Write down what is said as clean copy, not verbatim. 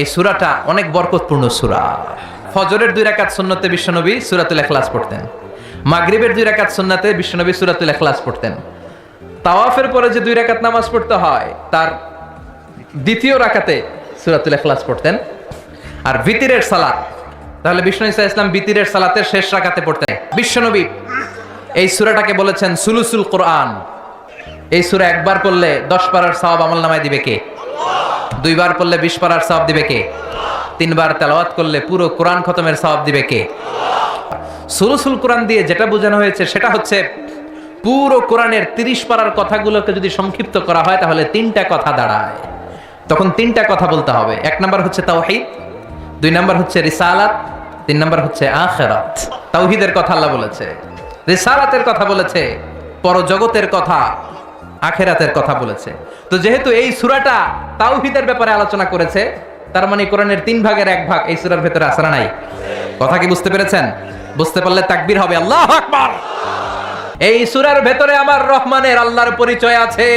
এই সূরাটা অনেক বরকতপূর্ণ সূরা। ফজরের 2 রাকাত সুন্নতে বিশ্বনবী সূরাতুল ইখলাস পড়তেন, মাগরিবের 2 রাকাত সুন্নতে বিশ্বনবী সূরাতুল ইখলাস পড়তেন। তাওয়াফের পরে যে 2 রাকাত নামাজ পড়তে হয় তার দ্বিতীয় রাকাতে সূরাতুল ইখলাস পড়তেন। আর ভিতরের সালাত, তাহলে বিষ্ণু ইসা ইসলাম ভিতরের সালাতের শেষ রাকাতে পড়তেন। বিশ্বনবী এই সূরাটাকে বলেছেন সুলুসুল কোরআন। এই সূরা একবার পড়লে 10 পারার সওয়াব আমলনামায় দিবে কে? 2 বার পড়লে 20 পারার সওয়াব দিবে কে? 3 বার তেলাওয়াত করলে পুরো কোরআন খতমের সওয়াব দিবে কে? সুলুসুল কোরআন দিয়ে যেটা বোঝানো হয়েছে সেটা হচ্ছে পুরো কোরআনের 30 পারার কথাগুলোকে যদি সংক্ষিপ্ত করা হয় তাহলে 3টা কথা দাঁড়ায়। তখন 3টা কথা বলতে হবে। 1 নাম্বার হচ্ছে তাওহীদ, 2 নাম্বার হচ্ছে রিসালাত, 3 নাম্বার হচ্ছে আখিরাত। তাওহীদের কথা আল্লাহ বলেছে, রিসালাতের কথা বলেছে, পরজগতের কথা, আখিরাতের কথা বলেছে। তো যেহেতু এই সূরাটা তাওহীদের ব্যাপারে আলোচনা করেছে, তার মানে কোরআনের 3 ভাগের 1 ভাগ এই সূরার ভেতরে আছে না নাই? কথা কি বুঝতে পেরেছেন? বুঝতে পারলে তাকবীর হবে, আল্লাহু আকবার। এই সূরার ভেতরে আমার রহমানের আল্লাহর পরিচয় আছে।